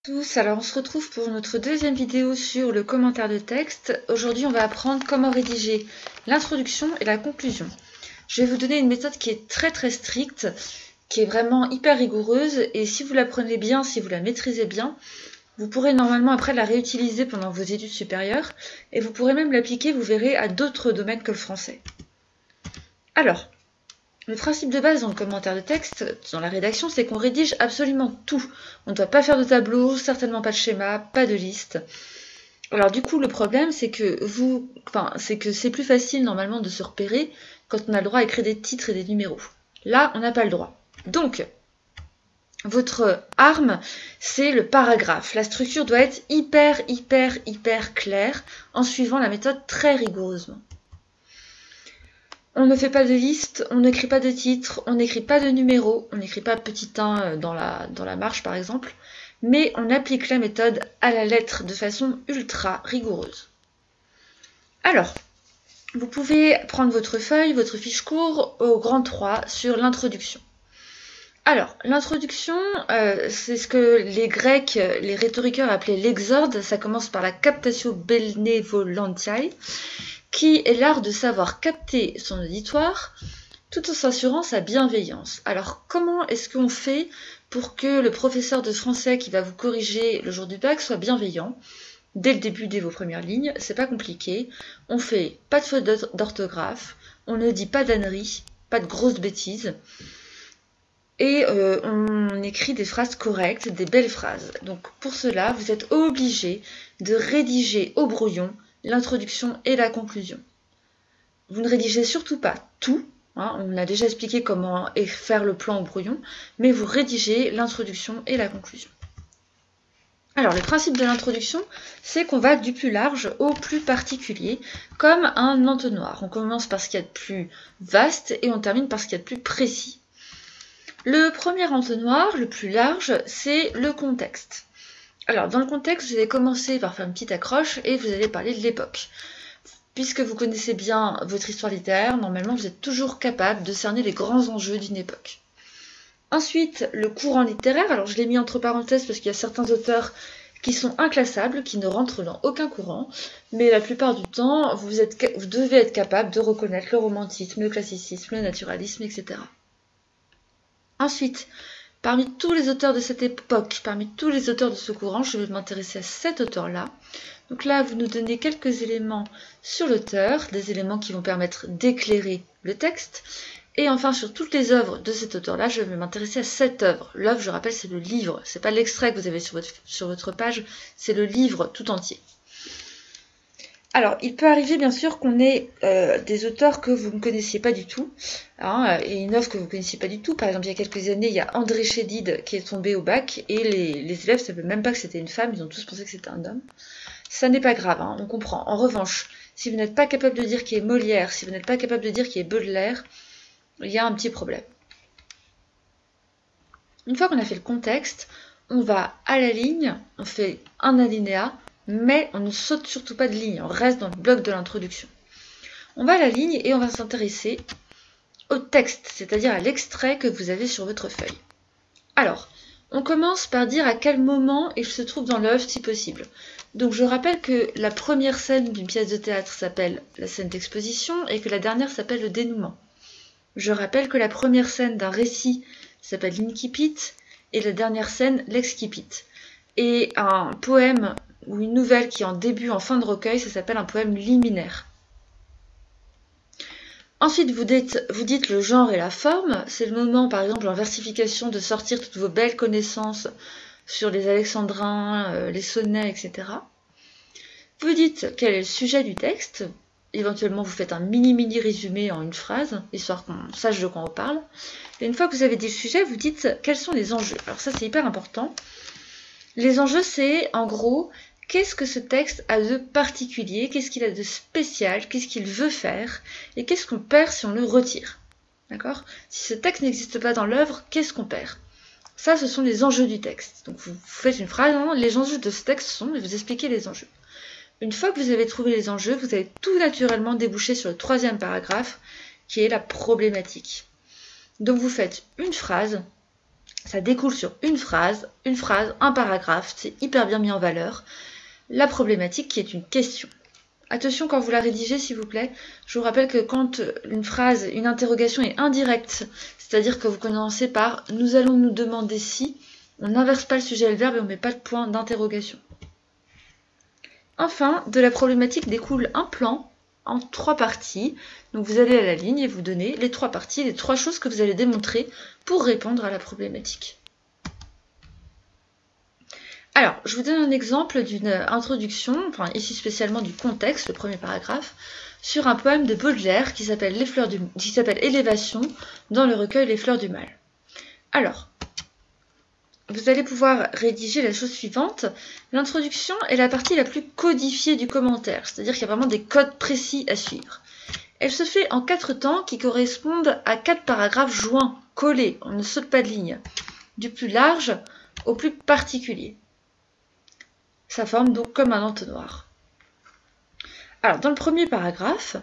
Tous, alors on se retrouve pour notre deuxième vidéo sur le commentaire de texte. Aujourd'hui on va apprendre comment rédiger l'introduction et la conclusion. Je vais vous donner une méthode qui est très stricte, qui est vraiment hyper rigoureuse, et si vous l'apprenez bien, si vous la maîtrisez bien, vous pourrez normalement après la réutiliser pendant vos études supérieures, et vous pourrez même l'appliquer, vous verrez, à d'autres domaines que le français. Alors, le principe de base dans le commentaire de texte, dans la rédaction, c'est qu'on rédige absolument tout. On ne doit pas faire de tableau, certainement pas de schéma, pas de liste. Alors du coup, le problème, c'est que c'est plus facile normalement de se repérer quand on a le droit à écrire des titres et des numéros. Là, on n'a pas le droit. Donc, votre arme, c'est le paragraphe. La structure doit être hyper claire en suivant la méthode très rigoureusement. On ne fait pas de liste, on n'écrit pas de titre, on n'écrit pas de numéro, on n'écrit pas petit 1 dans la marche par exemple, mais on applique la méthode à la lettre de façon ultra rigoureuse. Alors, vous pouvez prendre votre feuille, votre fiche cours au grand 3 sur l'introduction. Alors, l'introduction, c'est ce que les Grecs, les rhétoriqueurs appelaient l'exorde, ça commence par la captatio benevolentiae, qui est l'art de savoir capter son auditoire tout en s'assurant sa bienveillance. Alors, comment est-ce qu'on fait pour que le professeur de français qui va vous corriger le jour du bac soit bienveillant? Dès le début, dès vos premières lignes, c'est pas compliqué. On fait pas de faute d'orthographe, on ne dit pas d'âneries, pas de grosses bêtises, et on écrit des phrases correctes, des belles phrases. Donc pour cela, vous êtes obligé de rédiger au brouillon l'introduction et la conclusion. Vous ne rédigez surtout pas tout, hein, on a déjà expliqué comment faire le plan au brouillon, mais vous rédigez l'introduction et la conclusion. Alors, le principe de l'introduction, c'est qu'on va du plus large au plus particulier, comme un entonnoir. On commence par ce qu'il y a de plus vaste et on termine par ce qu'il y a de plus précis. Le premier entonnoir, le plus large, c'est le contexte. Alors, dans le contexte, vous allez commencer par faire une petite accroche et vous allez parler de l'époque. Puisque vous connaissez bien votre histoire littéraire, normalement, vous êtes toujours capable de cerner les grands enjeux d'une époque. Ensuite, le courant littéraire. Alors, je l'ai mis entre parenthèses parce qu'il y a certains auteurs qui sont inclassables, qui ne rentrent dans aucun courant. Mais la plupart du temps, vous devez être capable de reconnaître le romantisme, le classicisme, le naturalisme, etc. Ensuite, parmi tous les auteurs de cette époque, parmi tous les auteurs de ce courant, je vais m'intéresser à cet auteur-là. Donc là, vous nous donnez quelques éléments sur l'auteur, des éléments qui vont permettre d'éclairer le texte. Et enfin, sur toutes les œuvres de cet auteur-là, je vais m'intéresser à cette œuvre. L'œuvre, je rappelle, c'est le livre. C'est pas l'extrait que vous avez sur votre page, c'est le livre tout entier. Alors, il peut arriver bien sûr qu'on ait des auteurs que vous ne connaissiez pas du tout, hein, et une œuvre que vous ne connaissiez pas du tout. Par exemple, il y a quelques années, il y a André Chédid qui est tombé au bac, et les élèves ne savaient même pas que c'était une femme, ils ont tous pensé que c'était un homme. Ça n'est pas grave, hein, on comprend. En revanche, si vous n'êtes pas capable de dire qui est Molière, si vous n'êtes pas capable de dire qui est Baudelaire, il y a un petit problème. Une fois qu'on a fait le contexte, on va à la ligne, on fait un alinéa, mais on ne saute surtout pas de ligne, on reste dans le bloc de l'introduction. On va à la ligne et on va s'intéresser au texte, c'est-à-dire à l'extrait que vous avez sur votre feuille. Alors, on commence par dire à quel moment il se trouve dans l'œuvre si possible. Donc je rappelle que la première scène d'une pièce de théâtre s'appelle la scène d'exposition et que la dernière s'appelle le dénouement. Je rappelle que la première scène d'un récit s'appelle l'incipit et la dernière scène l'excipit. Et un poème ou une nouvelle qui est en début, en fin de recueil, ça s'appelle un poème liminaire. Ensuite, vous dites le genre et la forme. C'est le moment, par exemple, en versification, de sortir toutes vos belles connaissances sur les alexandrins, les sonnets, etc. Vous dites quel est le sujet du texte. Éventuellement, vous faites un mini résumé en une phrase, histoire qu'on sache de quoi on parle. Et une fois que vous avez dit le sujet, vous dites quels sont les enjeux. Alors ça, c'est hyper important. Les enjeux, c'est, en gros, qu'est-ce que ce texte a de particulier, qu'est-ce qu'il a de spécial, qu'est-ce qu'il veut faire, et qu'est-ce qu'on perd si on le retire. D'accord? Si ce texte n'existe pas dans l'œuvre, qu'est-ce qu'on perd? Ça, ce sont les enjeux du texte. Donc vous faites une phrase, hein, les enjeux de ce texte sont, et vous expliquez les enjeux. Une fois que vous avez trouvé les enjeux, vous allez tout naturellement déboucher sur le troisième paragraphe, qui est la problématique. Donc vous faites une phrase Ça découle sur une phrase, un paragraphe, c'est hyper bien mis en valeur. La problématique qui est une question. Attention quand vous la rédigez, s'il vous plaît, je vous rappelle que quand une phrase, une interrogation est indirecte, c'est-à-dire que vous commencez par « nous allons nous demander si », on n'inverse pas le sujet et le verbe et on ne met pas de point d'interrogation. Enfin, de la problématique découle un plan en 3 parties. Donc vous allez à la ligne et vous donnez les 3 parties, les 3 choses que vous allez démontrer pour répondre à la problématique. Alors, je vous donne un exemple d'une introduction, enfin ici spécialement du contexte, le premier paragraphe, sur un poème de Baudelaire qui s'appelle Élévation dans le recueil Les Fleurs du Mal. Alors, vous allez pouvoir rédiger la chose suivante. L'introduction est la partie la plus codifiée du commentaire, c'est-à-dire qu'il y a vraiment des codes précis à suivre. Elle se fait en 4 temps qui correspondent à 4 paragraphes joints, collés, on ne saute pas de ligne, du plus large au plus particulier. Ça forme donc comme un entonnoir. Alors, dans le premier paragraphe,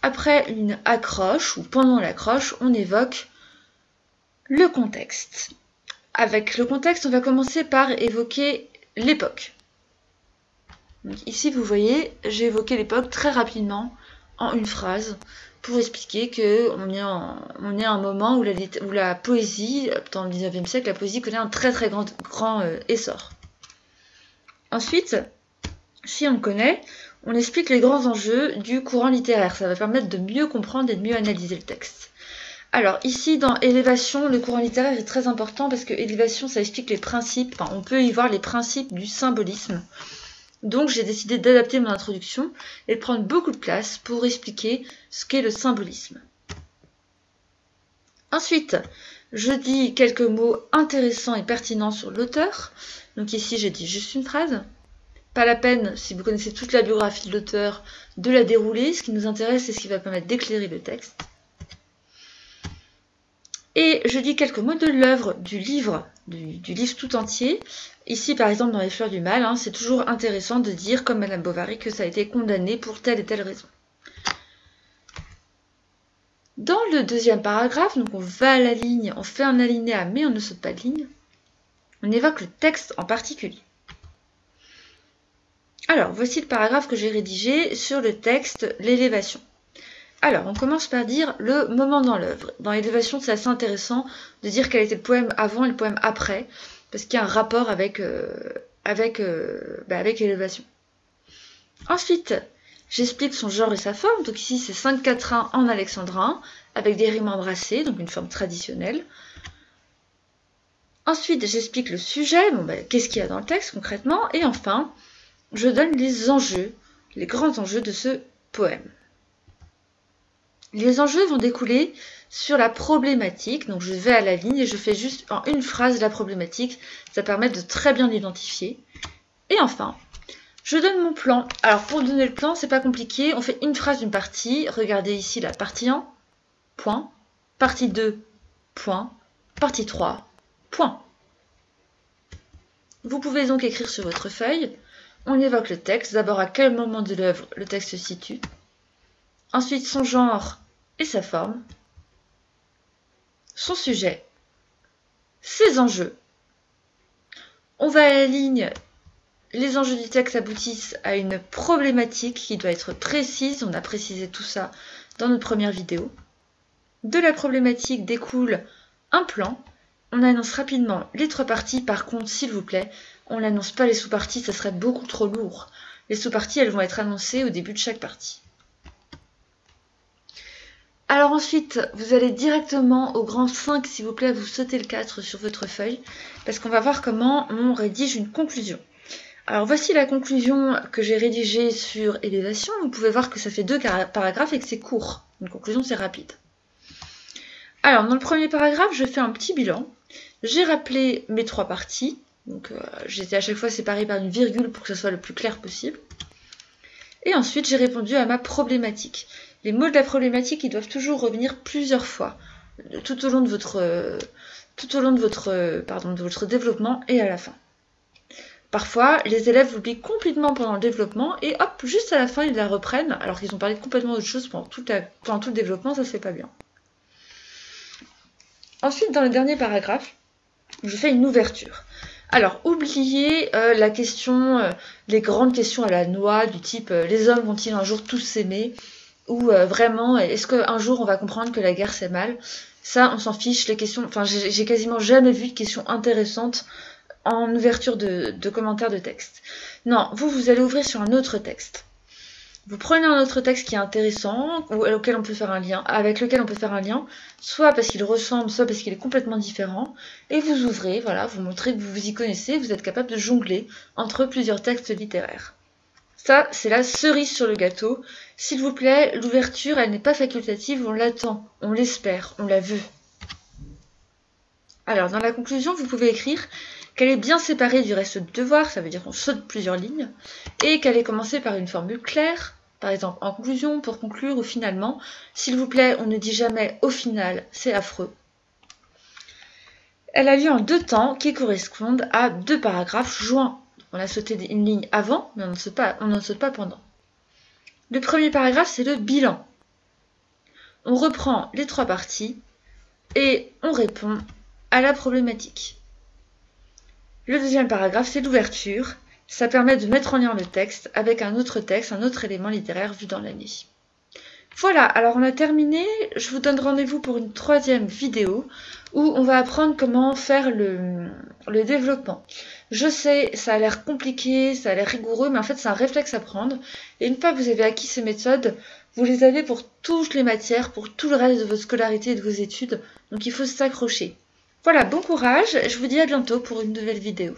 après une accroche ou pendant l'accroche, on évoque le contexte. Avec le contexte, on va commencer par évoquer l'époque. Ici, vous voyez, j'ai évoqué l'époque très rapidement en une phrase pour expliquer qu'on est à un moment où la poésie, dans le 19e siècle, la poésie connaît un très très grand essor. Ensuite, si on connaît, on explique les grands enjeux du courant littéraire. Ça va permettre de mieux comprendre et de mieux analyser le texte. Alors ici, dans Élévation, le courant littéraire est très important parce que Élévation, ça explique les principes, enfin, on peut y voir les principes du symbolisme. Donc j'ai décidé d'adapter mon introduction et de prendre beaucoup de place pour expliquer ce qu'est le symbolisme. Ensuite, je dis quelques mots intéressants et pertinents sur l'auteur. Donc ici, j'ai dit juste une phrase. Pas la peine, si vous connaissez toute la biographie de l'auteur, de la dérouler. Ce qui nous intéresse, c'est ce qui va permettre d'éclairer le texte. Et je dis quelques mots de l'œuvre, du livre tout entier. Ici, par exemple, dans Les Fleurs du Mal, c'est toujours intéressant de dire, comme Madame Bovary, que ça a été condamné pour telle et telle raison. Dans le deuxième paragraphe, donc on va à la ligne, on fait un alinéa, mais on ne saute pas de ligne. On évoque le texte en particulier. Alors, voici le paragraphe que j'ai rédigé sur le texte, l'élévation. Alors, on commence par dire le moment dans l'œuvre. Dans l'élévation, c'est assez intéressant de dire quel était le poème avant et le poème après, parce qu'il y a un rapport avec l'élévation. Ensuite, j'explique son genre et sa forme. Donc ici, c'est 5-4-1 en alexandrin, avec des rimes embrassées, donc une forme traditionnelle. Ensuite, j'explique le sujet, qu'est-ce qu'il y a dans le texte concrètement, et enfin, je donne les enjeux, les grands enjeux de ce poème. Les enjeux vont découler sur la problématique, donc je vais à la ligne et je fais juste en une phrase la problématique, ça permet de très bien l'identifier. Et enfin, je donne mon plan. Alors pour donner le plan, c'est pas compliqué, on fait une phrase d'une partie, regardez ici la partie 1, point, partie 2, point, partie 3, point. Vous pouvez donc écrire sur votre feuille, on évoque le texte, d'abord à quel moment de l'œuvre le texte se situe, ensuite son genre et sa forme, son sujet, ses enjeux. On va à la ligne, les enjeux du texte aboutissent à une problématique qui doit être précise, on a précisé tout ça dans notre première vidéo. De la problématique découle un plan, on annonce rapidement les 3 parties, par contre s'il vous plaît, on n'annonce pas les sous-parties, ça serait beaucoup trop lourd. Les sous-parties, elles vont être annoncées au début de chaque partie. Alors ensuite, vous allez directement au grand 5, s'il vous plaît, vous sautez le 4 sur votre feuille, parce qu'on va voir comment on rédige une conclusion. Alors voici la conclusion que j'ai rédigée sur Élévation. Vous pouvez voir que ça fait 2 paragraphes et que c'est court. Une conclusion, c'est rapide. Alors, dans le premier paragraphe, je fais un petit bilan. J'ai rappelé mes 3 parties. Donc, j'étais à chaque fois séparée par une virgule pour que ce soit le plus clair possible. Et ensuite, j'ai répondu à ma problématique. Les mots de la problématique, ils doivent toujours revenir plusieurs fois, tout au long de votre développement et à la fin. Parfois, les élèves l'oublient complètement pendant le développement et hop, juste à la fin, ils la reprennent alors qu'ils ont parlé de complètement autre chose pendant tout le développement, ça se fait pas bien. Ensuite, dans le dernier paragraphe, Je fais une ouverture. Alors, oubliez la question, les grandes questions à la noix, du type les hommes vont-ils un jour tous s'aimer? Ou vraiment, est-ce qu'un jour on va comprendre que la guerre c'est mal? Ça, on s'en fiche, les questions, enfin j'ai quasiment jamais vu de questions intéressantes en ouverture de commentaires de texte. Non, vous allez ouvrir sur un autre texte. Vous prenez un autre texte qui est intéressant, auquel on peut faire un lien, avec lequel on peut faire un lien, soit parce qu'il ressemble, soit parce qu'il est complètement différent, et vous ouvrez, voilà, vous montrez que vous vous y connaissez, vous êtes capable de jongler entre plusieurs textes littéraires. Ça, c'est la cerise sur le gâteau. S'il vous plaît, l'ouverture, elle n'est pas facultative, on l'attend, on l'espère, on la veut. Alors, dans la conclusion, vous pouvez écrire qu'elle est bien séparée du reste du devoir, ça veut dire qu'on saute plusieurs lignes, et qu'elle est commencée par une formule claire, par exemple en conclusion, pour conclure ou finalement. S'il vous plaît, on ne dit jamais au final, c'est affreux. Elle a lieu en 2 temps qui correspondent à 2 paragraphes joints. On a sauté une ligne avant, mais on n'en saute pas pendant. Le premier paragraphe, c'est le bilan. On reprend les 3 parties et on répond à la problématique. Le deuxième paragraphe, c'est l'ouverture. Ça permet de mettre en lien le texte avec un autre texte, un autre élément littéraire vu dans l'année. Voilà, alors on a terminé. Je vous donne rendez-vous pour une 3e vidéo où on va apprendre comment faire le développement. Je sais, ça a l'air compliqué, ça a l'air rigoureux, mais en fait c'est un réflexe à prendre. Et une fois que vous avez acquis ces méthodes, vous les avez pour toutes les matières, pour tout le reste de votre scolarité et de vos études. Donc il faut s'accrocher. Voilà, bon courage, je vous dis à bientôt pour une nouvelle vidéo.